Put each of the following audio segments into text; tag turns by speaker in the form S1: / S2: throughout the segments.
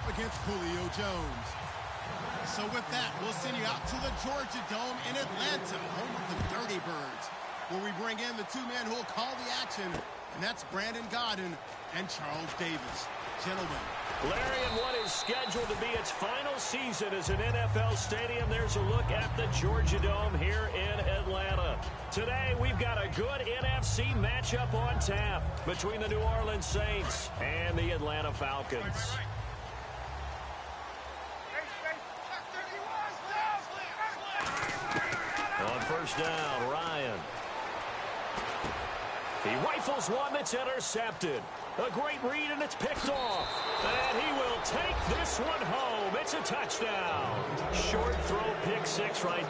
S1: against Julio Jones. So with that, we'll send you out to the Georgia Dome in Atlanta, home of the Dirty Birds, where we bring in the two men who will call the action, and that's Brandon Gaudin and Charles Davis. Gentlemen.
S2: Larry, in what is scheduled to be its final season as an NFL stadium, there's a look at the Georgia Dome here in Atlanta. Today, we've got a good NFC matchup on tap between the New Orleans Saints and the Atlanta Falcons. On first down, Ryan. He rifles one that's intercepted. A great read, and it's picked off. And he will take this one home. It's a touchdown. Short throw, pick six right.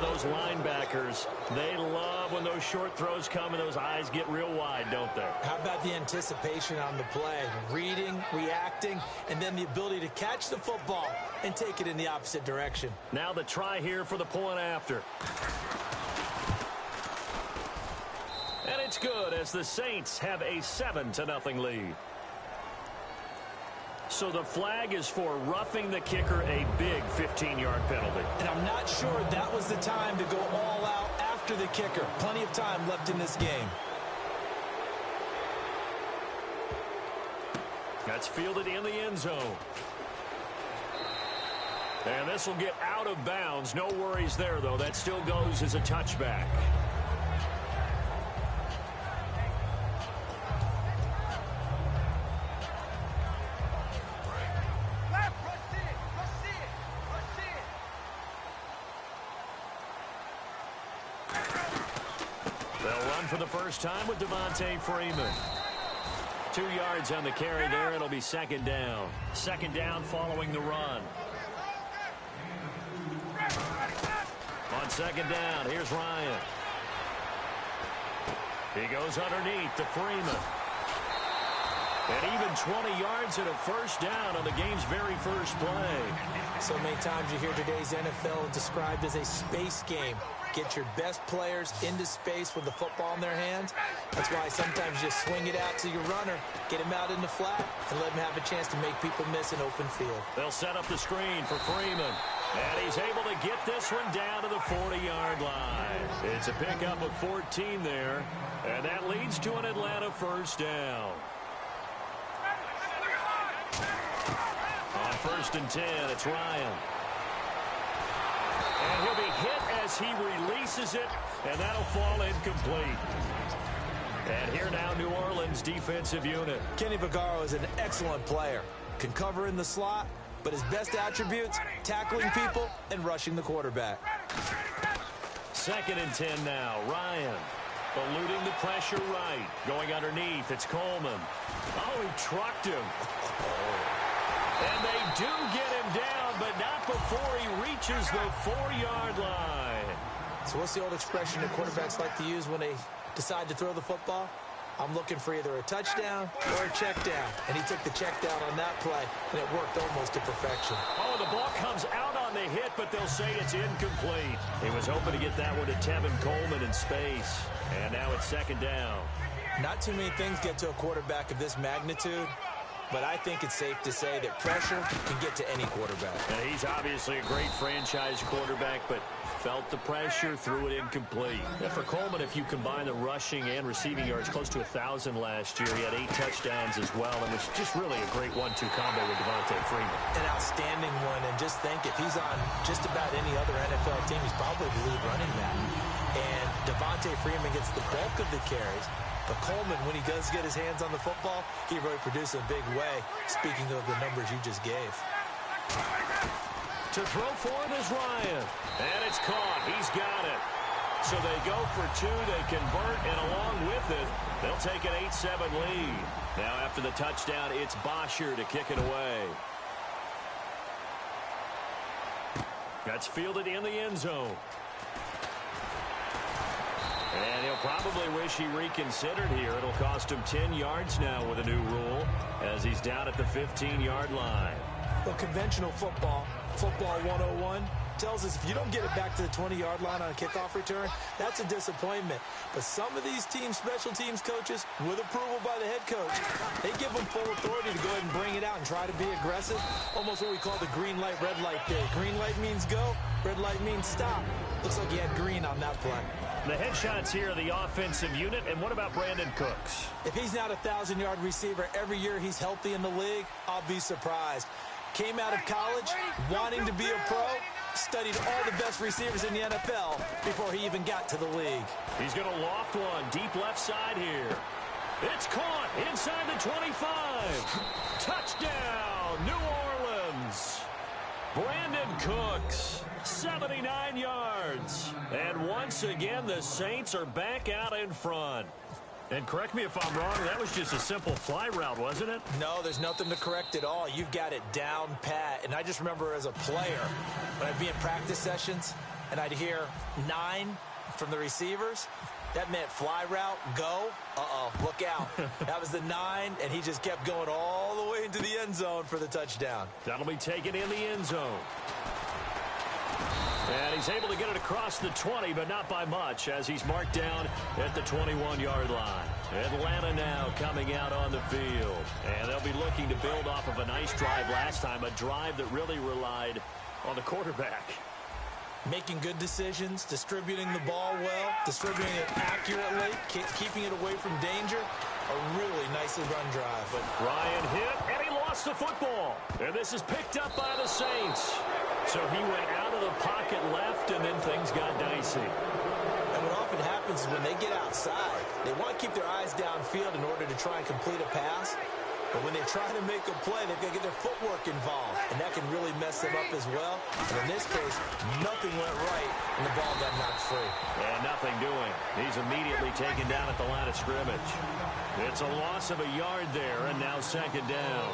S2: Those linebackers, they love when those short throws come and those eyes get real wide, don't they?
S3: How about the anticipation on the play? Reading, reacting, and then the ability to catch the football and take it in the opposite direction.
S2: Now the try here for the point after. And it's good as the Saints have a 7-0 lead. So the flag is for roughing the kicker, a big 15-yard penalty.
S3: And I'm not sure that was the time to go all out after the kicker. Plenty of time left in this game.
S2: That's fielded in the end zone. And this will get out of bounds. No worries there, though. That still goes as a touchback. For the first time with Devontae Freeman. 2 yards on the carry there. It'll be second down. Second down following the run. On second down, here's Ryan. He goes underneath to Freeman. And even 20 yards and a first down on the game's very first play.
S3: So many times you hear today's NFL described as a space game. Get your best players into space with the football in their hands. That's why sometimes you swing it out to your runner, get him out in the flat, and let him have a chance to make people miss an open field.
S2: They'll set up the screen for Freeman. And he's able to get this one down to the 40-yard line. It's a pickup of 14 there. And that leads to an Atlanta first down. On first and 10, it's Ryan. And he'll be hit as he releases it, and that'll fall incomplete. And here now, New Orleans defensive unit.
S3: Kenny Vaccaro is an excellent player. Can cover in the slot, but his best attributes, tackling people and rushing the quarterback.
S2: Second and 10 now, Ryan. Eluding the pressure right. Going underneath, it's Coleman. Oh, he trucked him. And they do get him down, but not before he reaches the 4-yard line.
S3: So what's the old expression that quarterbacks like to use when they decide to throw the football? I'm looking for either a touchdown or a check down. And he took the check down on that play, and it worked almost to perfection.
S2: Oh, the ball comes out on the hit, but they'll say it's incomplete. He was hoping to get that one to Tevin Coleman in space. And now it's second down.
S3: Not too many things get to a quarterback of this magnitude, but I think it's safe to say that pressure can get to any quarterback.
S2: And he's obviously a great franchise quarterback, but felt the pressure, threw it incomplete. And for Coleman, if you combine the rushing and receiving yards, close to 1,000 last year. He had 8 touchdowns as well, and was just really a great 1-2 combo with Devontae Freeman.
S3: An outstanding one, and just think if he's on just about any other NFL team, he's probably the lead running back. And Devontae Freeman gets the bulk of the carries. But Coleman, when he does get his hands on the football, he really produces a big way, speaking of the numbers you just gave.
S2: To throw for it is Ryan. And it's caught. He's got it. So they go for 2. They convert, and along with it, they'll take an 8-7 lead. Now after the touchdown, it's Bosher to kick it away. That's fielded in the end zone. And he'll probably wish he reconsidered here. It'll cost him 10 yards now with a new rule as he's down at the 15-yard line.
S3: Well, conventional football Football 101 tells us if you don't get it back to the 20-yard line on a kickoff return, that's a disappointment. But some of these special teams coaches, with approval by the head coach, they give them full authority to go ahead and bring it out and try to be aggressive. Almost what we call the green light, red light theory. Green light means go, red light means stop. Looks like he had green on that play.
S2: The headshots here are the offensive unit. And what about Brandon Cooks?
S3: If he's not a 1,000-yard receiver every year he's healthy in the league, I'll be surprised. Came out of college wanting to be a pro, studied all the best receivers in the NFL before he even got to the league.
S2: He's going to loft one deep left side here. It's caught inside the 25. Touchdown, New Orleans. Brandon Cooks, 79 yards. And once again, the Saints are back out in front. And correct me if I'm wrong, that was just a simple fly route, wasn't it?
S3: No, there's nothing to correct at all. You've got it down pat. And I just remember as a player, when I'd be in practice sessions and I'd hear 9 from the receivers, that meant fly route, go, look out. That was the 9, and he just kept going all the way into the end zone for the touchdown.
S2: That'll be taken in the end zone. And he's able to get it across the 20, but not by much, as he's marked down at the 21-yard line. Atlanta now coming out on the field. And they'll be looking to build off of a nice drive last time, a drive that really relied on the quarterback.
S3: Making good decisions, distributing the ball well, distributing it accurately, keeping it away from danger. A really nicely run drive.
S2: But Ryan hit, and he lost the football. And this is picked up by the Saints. So he went out of the pocket left, and then things got dicey.
S3: And what often happens is when they get outside, they want to keep their eyes downfield in order to try and complete a pass. But when they try to make a play, they've got to get their footwork involved, and that can really mess them up as well. And in this case, nothing went right, and the ball got knocked free.
S2: And nothing doing. He's immediately taken down at the line of scrimmage. It's a loss of a yard there, and now second down.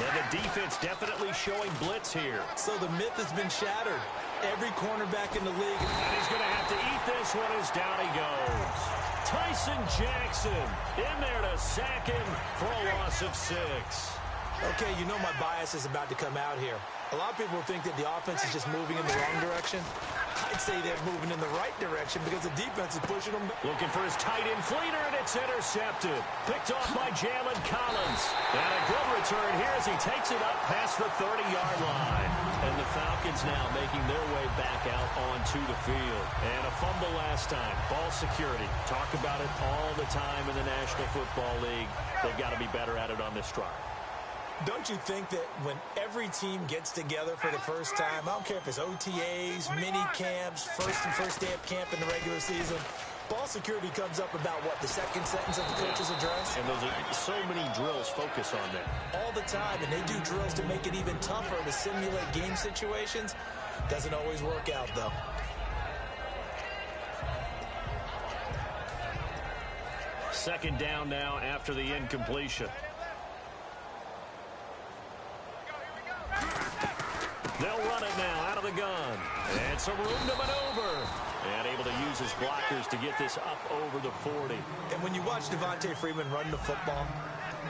S2: And the defense definitely showing blitz here.
S3: So the myth has been shattered. Every cornerback in the league.
S2: And he's going to have to eat this one as down he goes. Tyson Jackson in there to sack him for a loss of 6.
S3: Okay, you know my bias is about to come out here. A lot of people think that the offense is just moving in the wrong direction. I'd say they're moving in the right direction because the defense is pushing them.
S2: Looking for his tight end Fleeter, and it's intercepted. Picked off by Jalen Collins. And a good return here as he takes it up past the 30-yard line. And the Falcons now making their way back out onto the field. And a fumble last time. Ball security. Talk about it all the time in the National Football League. They've got to be better at it on this drive.
S3: Don't you think that when every team gets together for the first time, I don't care if it's OTAs, mini camps, first day of camp in the regular season, ball security comes up about, what, the second sentence of the coach's address?
S2: And those are so many drills focus on that.
S3: All the time, and they do drills to make it even tougher to simulate game situations. Doesn't always work out, though.
S2: Second down now after the incompletion. They'll run it now out of the gun. And some room to maneuver. And able to use his blockers to get this up over the 40.
S3: And when you watch Devontae Freeman run the football,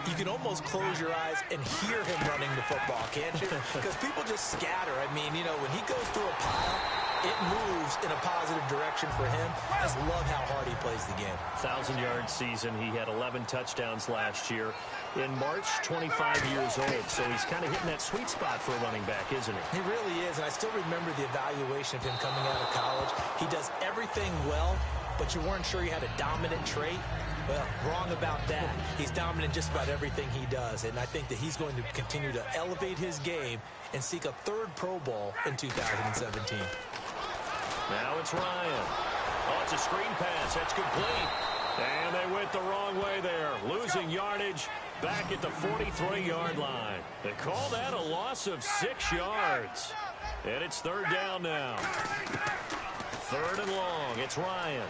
S3: you can almost close your eyes and hear him running the football, can't you? Because people just scatter. I mean, you know, when he goes through a pile, it moves in a positive direction for him. I just love how hard he plays the game.
S2: 1,000-yard season. He had 11 touchdowns last year. In March, 25 years old. So he's kind of hitting that sweet spot for a running back, isn't he?
S3: He really is. And I still remember the evaluation of him coming out of college. He does everything well, but you weren't sure he had a dominant trait. Well, wrong about that. He's dominant just about everything he does. And I think that he's going to continue to elevate his game and seek a third Pro Bowl in 2017.
S2: Now it's Ryan. Oh, it's a screen pass. That's complete. And they went the wrong way there. Losing yardage back at the 43-yard line. They call that a loss of 6 yards. And it's third down now. Third and long. It's Ryan.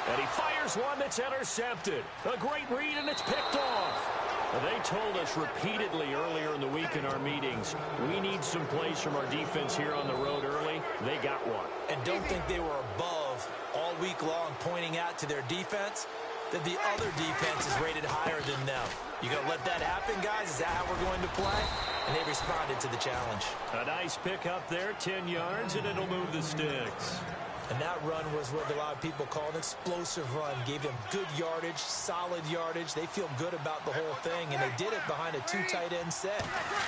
S2: And he fires one that's intercepted. A great read, and it's picked off. They told us repeatedly earlier in the week in our meetings, we need some plays from our defense here on the road early. They got one.
S3: And don't think they were above all week long pointing out to their defense that the other defense is rated higher than them. You going to let that happen, guys? Is that how we're going to play? and they responded to the challenge.
S2: A nice pickup there, 10 yards, and it'll move the sticks.
S3: And that run was what a lot of people call an explosive run. Gave them good yardage, solid yardage. They feel good about the whole thing, and they did it behind a two tight end set.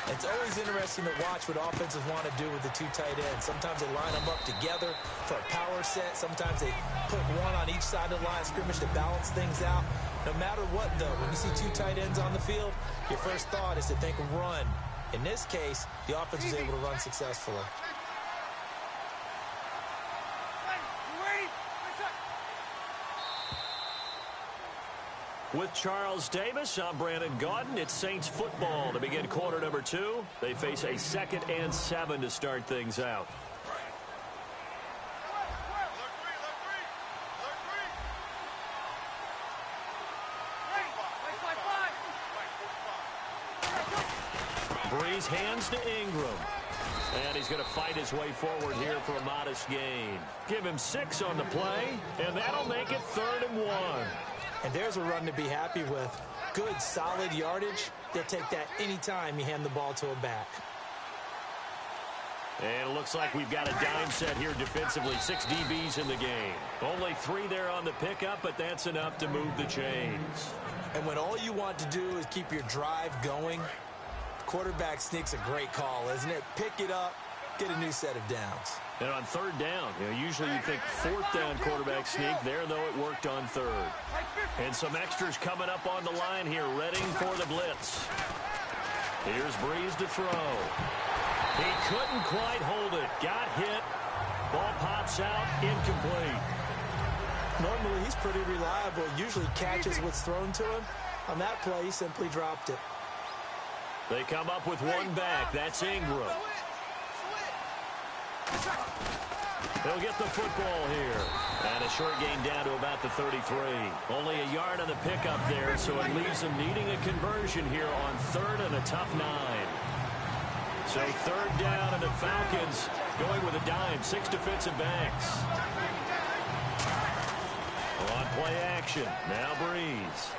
S3: It's always interesting to watch what offenses want to do with the two tight ends. Sometimes they line them up together for a power set. Sometimes they put one on each side of the line of scrimmage to balance things out. No matter what, though, when you see two tight ends on the field, your first thought is to think run. In this case, the offense was able to run successfully.
S2: With Charles Davis, I'm Brandon Gaudin. It's Saints football to begin quarter number 2. They face a 2nd and 7 to start things out. Brees hands to Ingram. And he's going to fight his way forward here for a modest gain. Give him 6 on the play, and that'll make it 3rd and 1.
S3: And there's a run to be happy with. Good, solid yardage. They'll take that anytime you hand the ball to a back.
S2: And it looks like we've got a dime set here defensively. 6 DBs in the game. Only 3 there on the pickup, but that's enough to move the chains.
S3: And when all you want to do is keep your drive going, quarterback sneak's a great call, isn't it? Pick it up, get a new set of downs.
S2: And on 3rd down, usually you think 4th down quarterback sneak. There, though, it worked on 3rd. And some extras coming up on the line here, ready for the blitz. Here's Brees to throw. He couldn't quite hold it. Got hit. Ball pops out, incomplete.
S3: Normally, he's pretty reliable. Usually catches what's thrown to him. On that play, he simply dropped it.
S2: They come up with one back. That's Ingram. He'll get the football here. And a short gain down to about the 33. Only a yard on the pickup there, so it leaves them needing a conversion here on 3rd and a tough 9. So 3rd down, and the Falcons going with a dime. 6 defensive backs. On play action. Now Brees.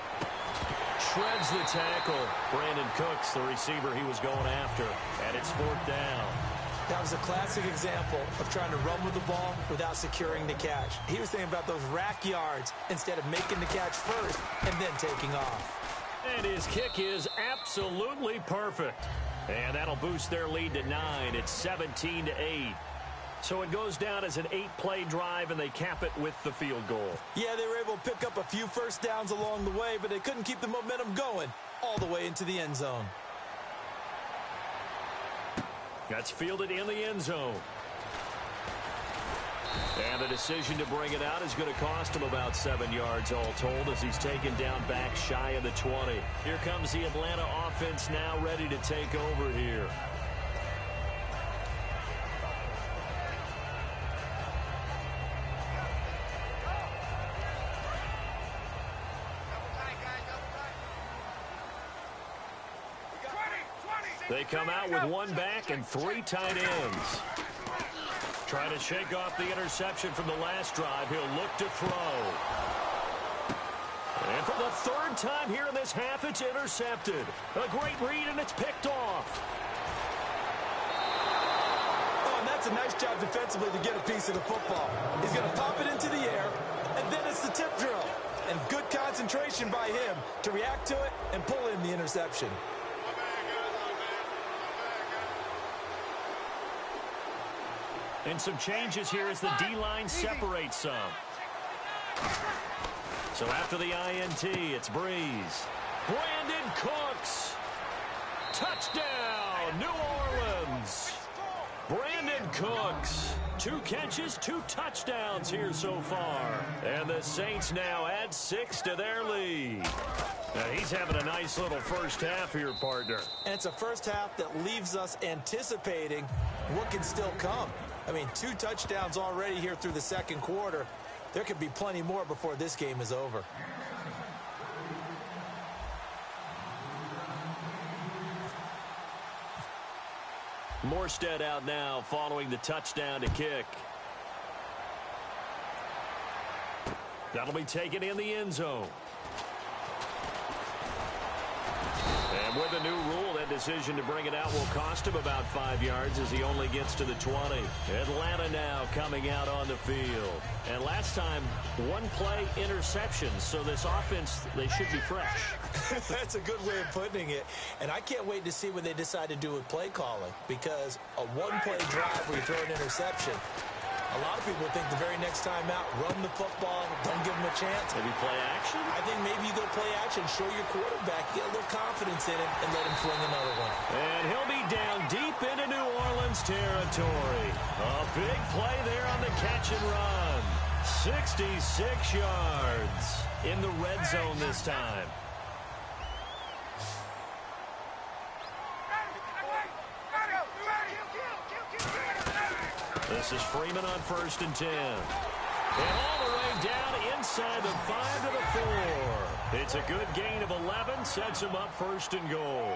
S2: Shreds the tackle. Brandon Cooks, the receiver he was going after. And it's 4th down.
S3: That was a classic example of trying to run with the ball without securing the catch. He was thinking about those rack yards instead of making the catch first and then taking off.
S2: And his kick is absolutely perfect. And that'll boost their lead to 9. It's 17-8. So it goes down as an 8-play drive, and they cap it with the field goal.
S3: Yeah, they were able to pick up a few first downs along the way, but they couldn't keep the momentum going all the way into the end zone.
S2: That's fielded in the end zone. And the decision to bring it out is going to cost him about 7 yards all told as he's taken down back shy of the 20. Here comes the Atlanta offense now ready to take over here. They come out with one back and 3 tight ends. Trying to shake off the interception from the last drive. He'll look to throw. And for the 3rd time here in this half, it's intercepted. A great read, and it's picked off.
S3: Oh, and that's a nice job defensively to get a piece of the football. He's going to pop it into the air, and then it's the tip drill. And good concentration by him to react to it and pull in the interception.
S2: And some changes here as the D-line separates some. So after the INT, it's Brees. Brandon Cooks. Touchdown, New Orleans. Brandon Cooks. 2 catches, 2 touchdowns here so far. And the Saints now add 6 to their lead. Now he's having a nice little first half here, partner.
S3: And it's a first half that leaves us anticipating what can still come. I mean, 2 touchdowns already here through the 2nd quarter. There could be plenty more before this game is over.
S2: Morstead out now following the touchdown to kick. That'll be taken in the end zone. And with a new rule, that decision to bring it out will cost him about 5 yards as he only gets to the 20. Atlanta now coming out on the field. And last time, one play interception. So this offense, they should be fresh.
S3: That's a good way of putting it. And I can't wait to see what they decide to do with play calling, because a one-play drive where you throw an interception, a lot of people think the very next time out, run the football, don't give them a chance.
S2: Maybe play action?
S3: I think maybe you go play action, show your quarterback, get a little confidence in him, and let him fling another one.
S2: And he'll be down deep into New Orleans territory. A big play there on the catch and run. 66 yards in the red zone this time. This is Freeman on 1st and 10. And all the way down inside the 5 to the 4. It's a good gain of 11, sets him up 1st and goal.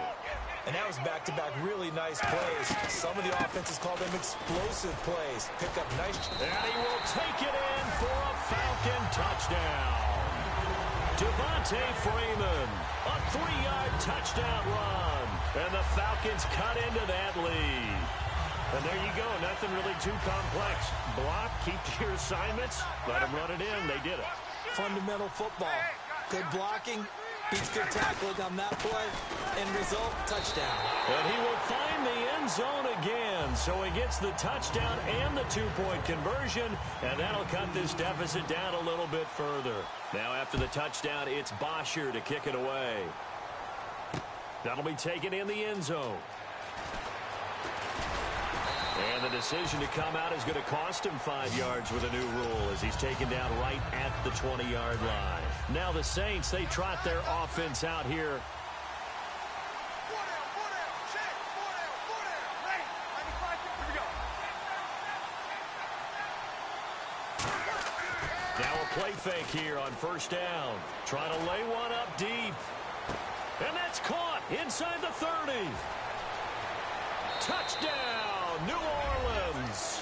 S3: And that was back-to-back really nice plays. Some of the offenses call them explosive plays. Pick up nice.
S2: And he will take it in for a Falcon touchdown. Devontae Freeman, a 3-yard touchdown run. And the Falcons cut into that lead. And there you go, nothing really too complex. Block, keep to your assignments, let them run it in. They did it.
S3: Fundamental football. Good blocking, beats good tackling on that play. End result, touchdown.
S2: And he will find the end zone again. So he gets the touchdown and the 2-point conversion. And that'll cut this deficit down a little bit further. Now after the touchdown, it's Bosher to kick it away. That'll be taken in the end zone. And the decision to come out is going to cost him 5 yards with a new rule as he's taken down right at the 20-yard line. Now the Saints, they trot their offense out here. Now a play fake here on 1st down. Trying to lay one up deep. And that's caught inside the 30. Touchdown, New Orleans.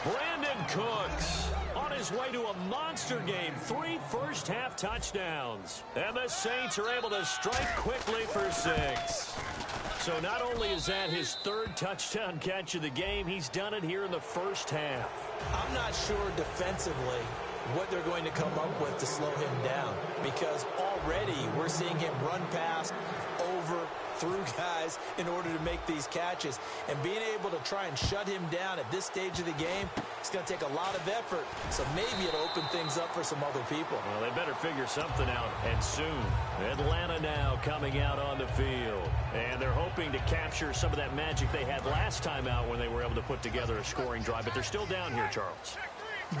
S2: Brandon Cooks on his way to a monster game. 3 first-half touchdowns. And the Saints are able to strike quickly for 6. So not only is that his 3rd touchdown catch of the game, he's done it here in the first half.
S3: I'm not sure defensively what they're going to come up with to slow him down, because already we're seeing him run past, over, through guys in order to make these catches. And being able to try and shut him down at this stage of the game, it's going to take a lot of effort. So maybe it'll open things up for some other people.
S2: Well, they better figure something out, and soon. Atlanta now coming out on the field. And they're hoping to capture some of that magic they had last time out when they were able to put together a scoring drive. But they're still down here, Charles.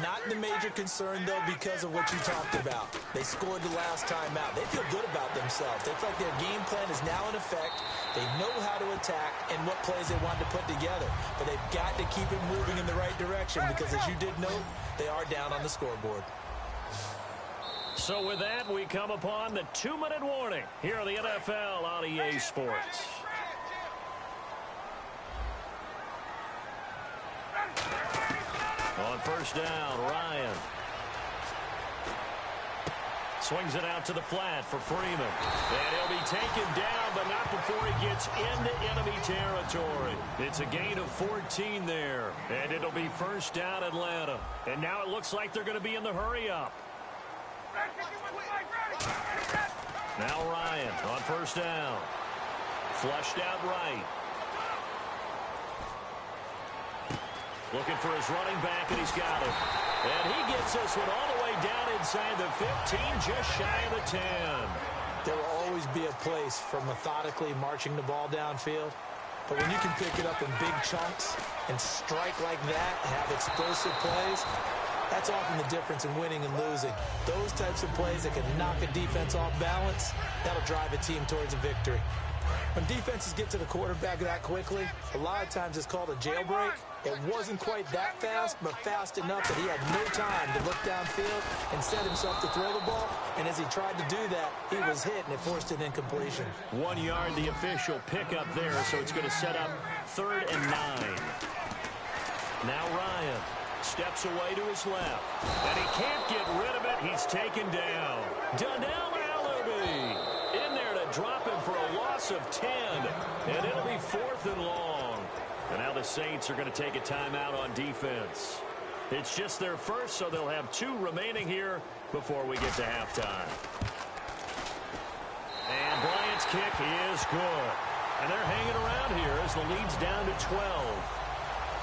S3: Not the major concern, though, because of what you talked about. They scored the last time out. They feel good about themselves. They feel like their game plan is now in effect. They know how to attack and what plays they want to put together. But they've got to keep it moving in the right direction because, as you did note, they are down on the scoreboard.
S2: So with that, we come upon the 2-minute warning here on the NFL on EA Sports. On 1st down, Ryan swings it out to the flat for Freeman. And he'll be taken down, but not before he gets into enemy territory. It's a gain of 14 there, and it'll be 1st down Atlanta. And now it looks like they're going to be in the hurry-up. Now Ryan on 1st down. Flushed out right. Looking for his running back, and he's got it. And he gets this one all the way down inside the 15, just shy of the 10.
S3: There will always be a place for methodically marching the ball downfield. But when you can pick it up in big chunks and strike like that, have explosive plays, that's often the difference in winning and losing. Those types of plays that can knock a defense off balance, that'll drive a team towards a victory. When defenses get to the quarterback that quickly, a lot of times it's called a jailbreak. It wasn't quite that fast, but fast enough that he had no time to look downfield and set himself to throw the ball. And as he tried to do that, he was hit, and it forced an incompletion.
S2: 1 yard, the official pickup there, so it's going to set up 3rd and 9. Now Ryan steps away to his left, and he can't get rid of it. He's taken down. Donnell Allaby in there to drop him for a loss loss of 10. And it'll be 4th and long. And now the Saints are going to take a timeout on defense. It's just their first, so they'll have 2 remaining here before we get to halftime. And Bryant's kick is good. And they're hanging around here as the lead's down to 12.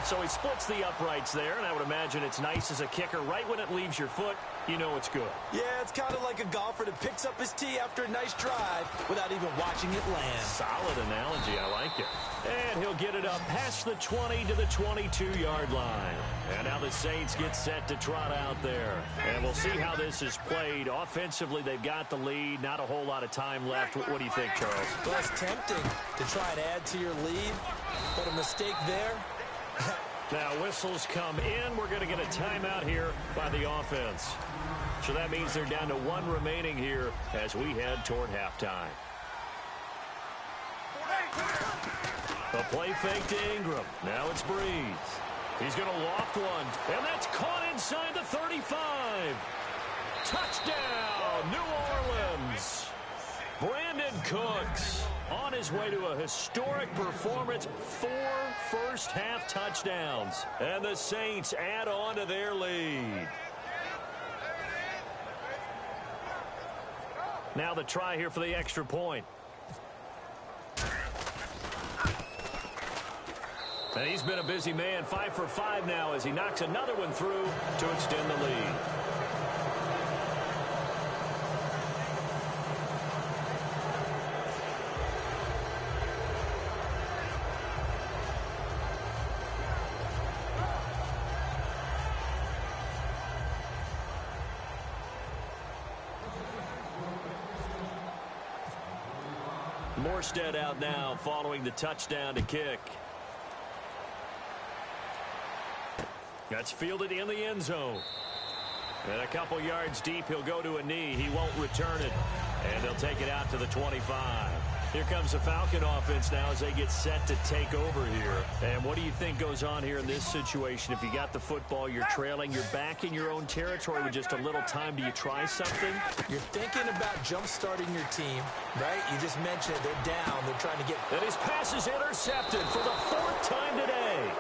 S2: So he splits the uprights there, and I would imagine it's nice as a kicker. Right when it leaves your foot, you know it's good.
S3: Yeah, it's kind of like a golfer that picks up his tee after a nice drive without even watching it land.
S2: Solid analogy. I like it. And he'll get it up past the 20 to the 22-yard line. And now the Saints get set to trot out there. And we'll see how this is played. Offensively, they've got the lead. Not a whole lot of time left. What do you think, Charles?
S3: Well, it's tempting to try and add to your lead, but a mistake there.
S2: Now whistles come in. We're going to get a timeout here by the offense. So that means they're down to 1 remaining here as we head toward halftime. A play fake to Ingram. Now it's Brees. He's going to loft one. And that's caught inside the 35. Touchdown, New Orleans. Brandon Cooks on his way to a historic performance. 4 first-half touchdowns. And the Saints add on to their lead. Now the try here for the extra point. And he's been a busy man. 5 for 5 now as he knocks another one through to extend the lead. Morstead out now following the touchdown to kick. That's fielded in the end zone. And a couple yards deep, he'll go to a knee. He won't return it. And they'll take it out to the 25. Here comes the Falcon offense now as they get set to take over here. And what do you think goes on here in this situation? If you got the football, you're trailing, you're back in your own territory with just a little time. Do you try something?
S3: You're thinking about jump-starting your team, right? You just mentioned it. They're down. They're trying to get...
S2: And his pass is intercepted for the 4th time today.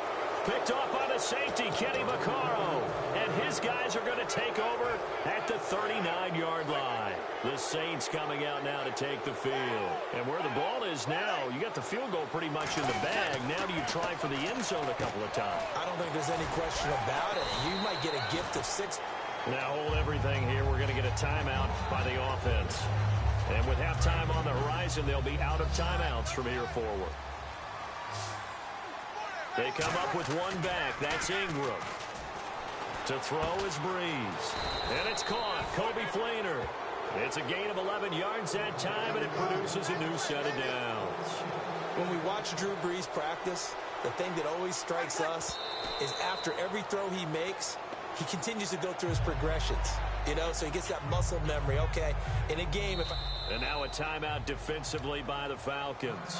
S2: Picked off by the safety, Kenny Vaccaro. And his guys are going to take over at the 39-yard line. The Saints coming out now to take the field. And where the ball is now, you got the field goal pretty much in the bag. Now do you try for the end zone a couple of times?
S3: I don't think there's any question about it. You might get a gift of 6.
S2: Now hold everything here. We're going to get a timeout by the offense. And with halftime on the horizon, they'll be out of timeouts from here forward. They come up with one back. That's Ingram. To throw is Brees. And it's caught. Kobe Flainer. It's a gain of 11 yards that time, and it produces a new set of downs.
S3: When we watch Drew Brees practice, the thing that always strikes us is after every throw he makes, he continues to go through his progressions. You know, so he gets that muscle memory. Okay, in a game,
S2: And now a timeout defensively by the Falcons.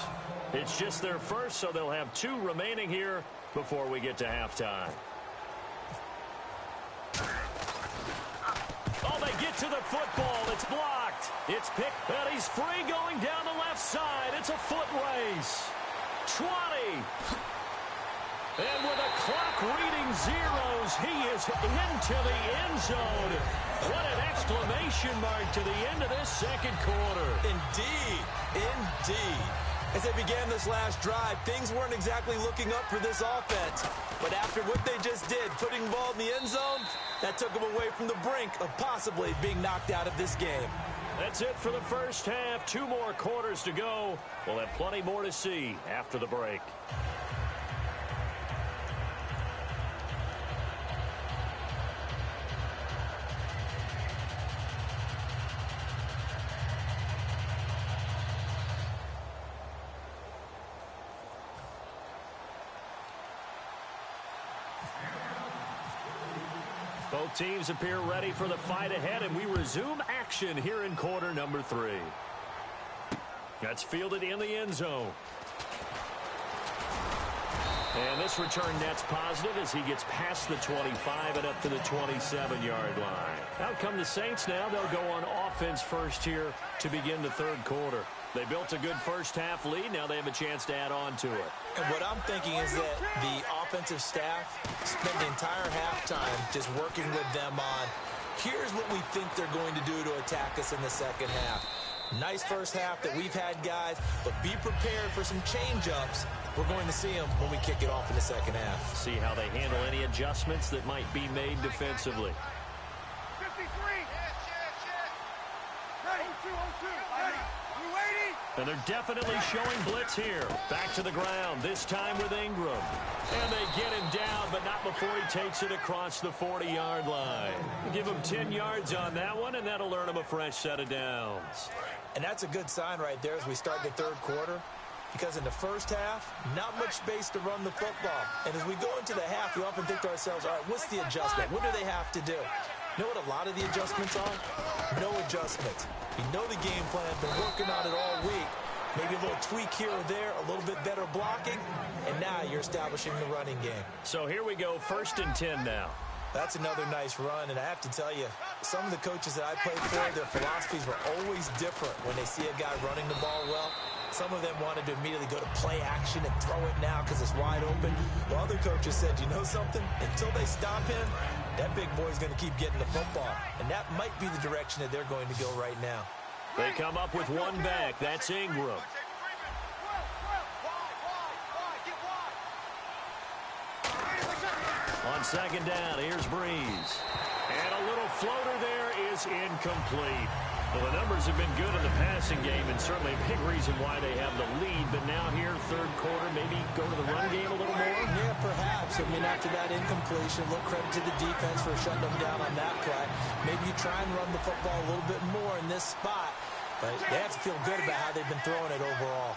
S2: It's just their first, so they'll have 2 remaining here before we get to halftime. Oh, they get to the football. It's blocked. It's picked, and he's free going down the left side. It's a foot race. 20. And with a clock reading zeros, he is into the end zone. What an exclamation mark to the end of this second quarter.
S3: Indeed. Indeed. As they began this last drive, things weren't exactly looking up for this offense. But after what they just did, putting the ball in the end zone, that took them away from the brink of possibly being knocked out of this game.
S2: That's it for the first half. 2 more quarters to go. We'll have plenty more to see after the break. Both teams appear ready for the fight ahead, and we resume action here in quarter number 3. That's fielded in the end zone. And this return net's positive as he gets past the 25 and up to the 27-yard line. Out come the Saints now. They'll go on offense first here to begin the third quarter. They built a good first-half lead. Now they have a chance to add on to it.
S3: And what I'm thinking is that the offensive staff spent the entire halftime just working with them on, here's what we think they're going to do to attack us in the second half. Nice first half that we've had, guys, but be prepared for some change-ups. We're going to see them when we kick it off in the second half.
S2: See how they handle any adjustments that might be made defensively.
S4: 53. Ready. 2-2. Ready. You waiting?
S2: And they're definitely showing blitz here. Back to the ground, this time with Ingram. And they get him down, but not before he takes it across the 40-yard line. Give him 10 yards on that one, and that'll earn him a fresh set of downs.
S3: And that's a good sign right there as we start the third quarter. Because in the first half, not much space to run the football. And as we go into the half, we often think to ourselves, all right, what's the adjustment? What do they have to do? You know what a lot of the adjustments are? No adjustments. You know the game plan, been working on it all week. Maybe a little tweak here or there, a little bit better blocking, and now you're establishing the running game.
S2: So here we go, 1st and 10 now.
S3: That's another nice run, and I have to tell you, some of the coaches that I played for, their philosophies were always different when they see a guy running the ball well. Some of them wanted to immediately go to play action and throw it now because it's wide open. While other coaches said, you know something? Until they stop him, that big boy's going to keep getting the football. And that might be the direction that they're going to go right now.
S2: They come up with one back. That's Ingram. On second down, here's Brees. And a little floater there is incomplete. Well, the numbers have been good in the passing game, and certainly a big reason why they have the lead. But now here, third quarter, maybe go to the run game a little more?
S3: Yeah, perhaps. I mean, after that incompletion, a little credit to the defense for shutting them down on that play. Maybe you try and run the football a little bit more in this spot. But they have to feel good about how they've been throwing it overall.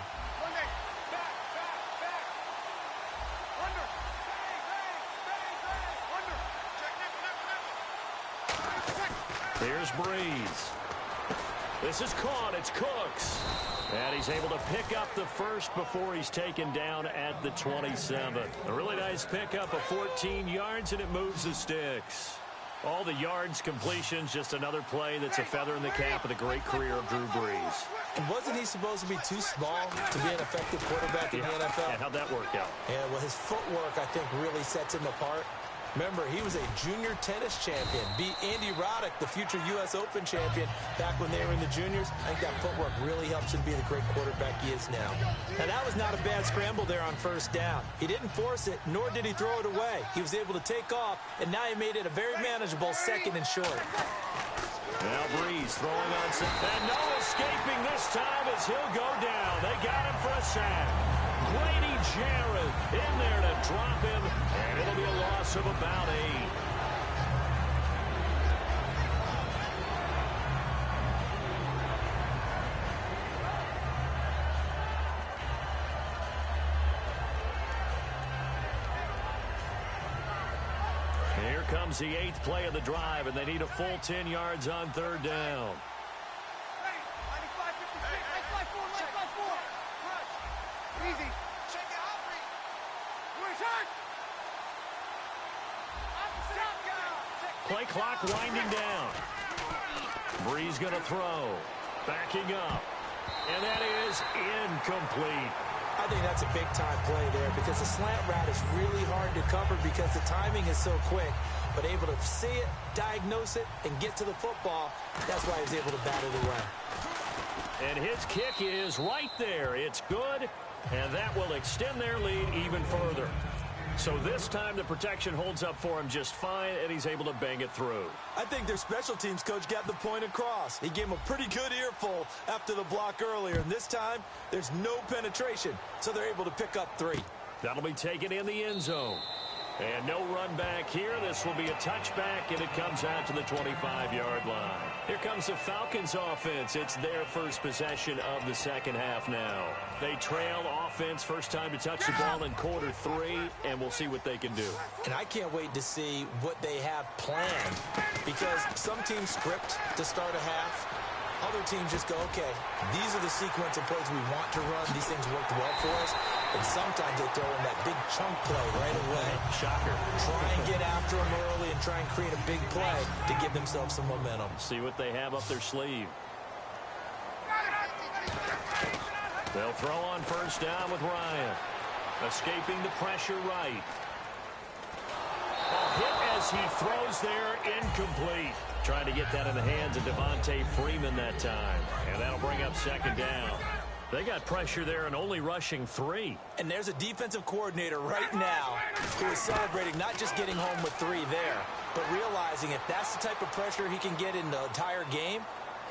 S2: Here's Brees. This is caught. It's Cooks. And he's able to pick up the first before he's taken down at the 27. A really nice pickup of 14 yards, and it moves the sticks. All the yards, completions, just another play that's a feather in the cap of the great career of Drew Brees.
S3: And wasn't he supposed to be too small to be an effective quarterback in the NFL?
S2: Yeah, how'd that work out?
S3: Yeah, well, his footwork, I think, really sets him apart. Remember, he was a junior tennis champion, beat Andy Roddick, the future U.S. Open champion, back when they were in the juniors. I think that footwork really helps him be the great quarterback he is now. Now, that was not a bad scramble there on first down. He didn't force it, nor did he throw it away. He was able to take off, and now he made it a very manageable second and short.
S2: Now Brees throwing on some, and no escaping this time as he'll go down. They got him for a sack. Grady Jarrett in there to drop him, and it'll be a loss of about 8. Here comes the 8th play of the drive, and they need a full 10 yards on third down.
S4: Easy. Check it out, Brees. Return.
S2: Play clock winding down. Brees going to throw. Backing up. And that is incomplete.
S3: I think that's a big-time play there because the slant route is really hard to cover because the timing is so quick. But able to see it, diagnose it, and get to the football, that's why he was able to bat it away.
S2: And his kick is right there. It's good, and that will extend their lead even further. So this time the protection holds up for him just fine, and he's able to bang it through.
S3: I think their special teams coach got the point across. He gave him a pretty good earful after the block earlier, and this time there's no penetration, so they're able to pick up 3.
S2: That'll be taken in the end zone. And no run back here. This will be a touchback, and it comes out to the 25-yard line. Here comes the Falcons offense. It's their first possession of the second half now. They trail offense, first time to touch the ball in quarter 3, and we'll see what they can do.
S3: And I can't wait to see what they have planned because some teams script to start a half. Other teams just go, okay, these are the sequence of plays we want to run. These things worked well for us. And sometimes they throw in that big chunk play right away.
S2: Shocker.
S3: Try and get after them early and try and create a big play to give themselves some momentum.
S2: See what they have up their sleeve. They'll throw on first down with Ryan. Escaping the pressure right. Hit as he throws there, incomplete. Trying to get that in the hands of Devontae Freeman that time. And that'll bring up second down. They got pressure there and only rushing 3.
S3: And there's a defensive coordinator right now who is celebrating not just getting home with 3 there, but realizing if that's the type of pressure he can get in the entire game,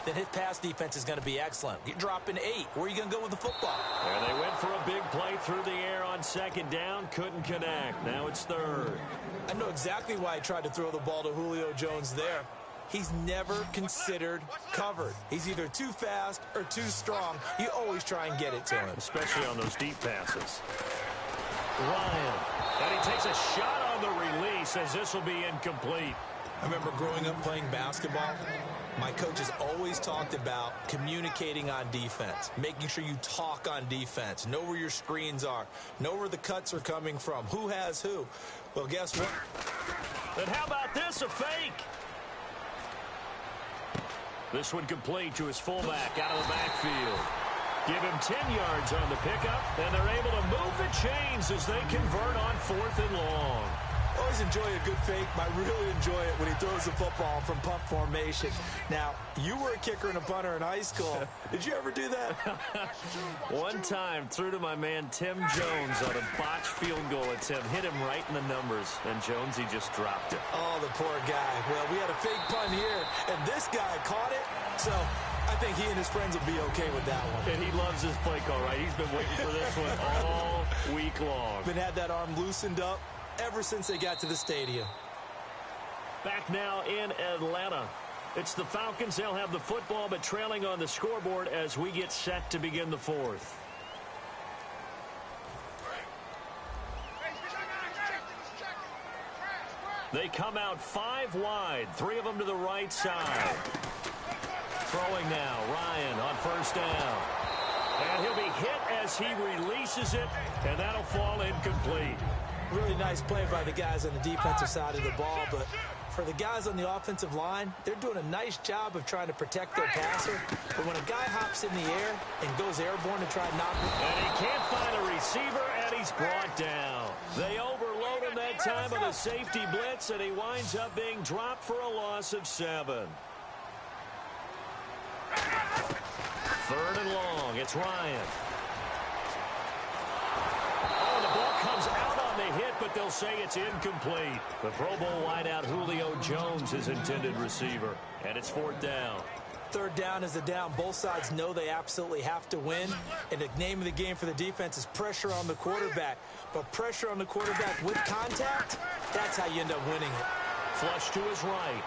S3: then his pass defense is going to be excellent. You're dropping 8. Where are you going to go with the football?
S2: And they went for a big play through the air on second down. Couldn't connect. Now it's third.
S3: I know exactly why he tried to throw the ball to Julio Jones there. He's never considered covered. He's either too fast or too strong. You always try and get it to him.
S2: Especially on those deep passes. Ryan. And he takes a shot on the release as this will be incomplete.
S3: I remember growing up playing basketball. My coaches always talked about communicating on defense, making sure you talk on defense, know where your screens are, know where the cuts are coming from, who has who. Well, guess what?
S2: And how about this, a fake? This one complete to his fullback out of the backfield. Give him 10 yards on the pickup, and they're able to move the chains as they convert on 4th and long.
S3: Always enjoy a good fake. I really enjoy it when he throws the football from punt formation. Now, you were a kicker and a punter in high school. Did you ever do that?
S2: One time, threw to my man Tim Jones on a botched field goal attempt. Hit him right in the numbers, and Jones, he just dropped it.
S3: Oh, the poor guy. Well, we had a fake punt here, and this guy caught it. So I think he and his friends will be okay with that one.
S2: And he loves his play call, right? He's been waiting for this one all week long.
S3: Been had that arm loosened up ever since they got to the stadium.
S2: Back now in Atlanta. It's the Falcons. They'll have the football, but trailing on the scoreboard as we get set to begin the 4th. They come out 5 wide, 3 of them to the right side. Throwing now, Ryan on first down. And he'll be hit as he releases it, and that'll fall incomplete.
S3: Really nice play by the guys on the defensive side of the ball, but for the guys on the offensive line, they're doing a nice job of trying to protect their passer. But when a guy hops in the air and goes airborne to try and knock him,
S2: and he can't find a receiver, and he's brought down. They overload him that time with a safety blitz, and he winds up being dropped for a loss of 7. 3rd and long. It's Ryan. Oh, the ball comes out on the hit, but they'll say it's incomplete. The Pro Bowl wideout Julio Jones is intended receiver, and it's 4th down.
S3: 3rd down is the down. Both sides know they absolutely have to win, and the name of the game for the defense is pressure on the quarterback. But pressure on the quarterback with contact, that's how you end up winning it.
S2: Flush to his right.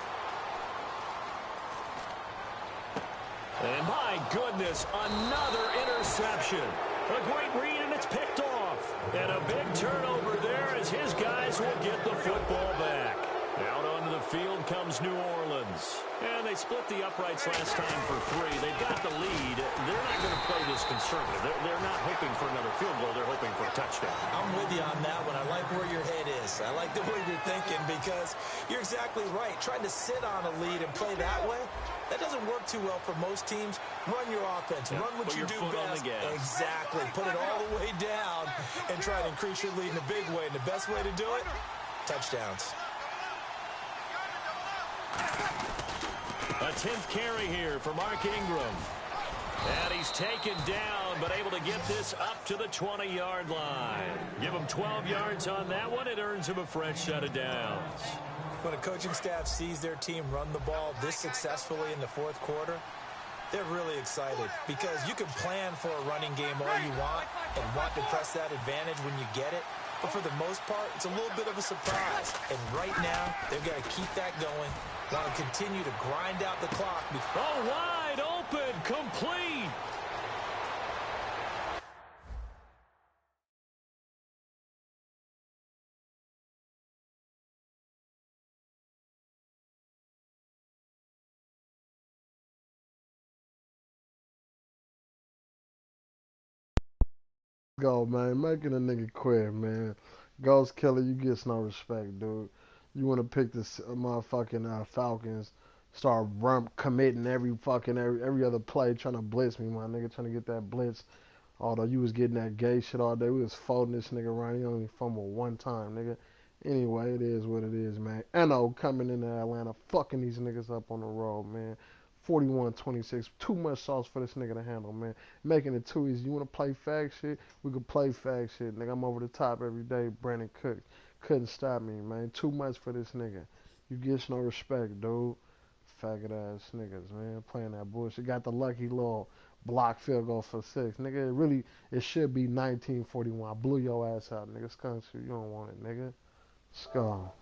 S2: And my goodness, another interception. A great read, and it's picked off. And a big turnover there as his guys will get the football back. Out onto the field comes New Orleans. And they split the uprights last time for 3. They've got the lead. They're not going to play this conservative. They're not hoping for another field goal. They're hoping for a touchdown.
S3: I'm with you on that one. I like where your head is. I like the way you're thinking because you're exactly right. Trying to sit on a lead and play that way, that doesn't work too well for most teams. Run your offense. Run what you do best. Exactly. Put it all the way down and try to increase your lead in a big way. And the best way to do it, touchdowns.
S2: A 10th carry here for Mark Ingram. And he's taken down, but able to get this up to the 20-yard line. Give him 12 yards on that one. It earns him a fresh set of downs.
S3: When a coaching staff sees their team run the ball this successfully in the 4th quarter, they're really excited because you can plan for a running game all you want and want to press that advantage when you get it. But for the most part, it's a little bit of a surprise. And right now, they've got to keep that going. Want to continue to grind out the clock.
S2: Oh, wide open, complete.
S5: Go, man. Making a nigga quit, man. Ghost Killer, you get no respect, dude. You want to pick this motherfucking Falcons, start committing every other play, trying to blitz me, my nigga, trying to get that blitz Although you was getting that gay shit all day, we was folding this nigga around. He only fumbled one time, nigga. Anyway, it is what it is, man. Eno coming into Atlanta, fucking these niggas up on the road, man. 41-26. Too much sauce for this nigga to handle, man. Making it too easy. You want to play fag shit? We could play fag shit, nigga. I'm over the top every day. Brandon Cook couldn't stop me, man. Too much for this nigga. You get no respect, dude. Faggot ass niggas, man. Playing that bullshit. Got the lucky little block field goal for 6. Nigga, it should be 1941. I blew your ass out, nigga. Skunk shit. You don't want it, nigga. Skull.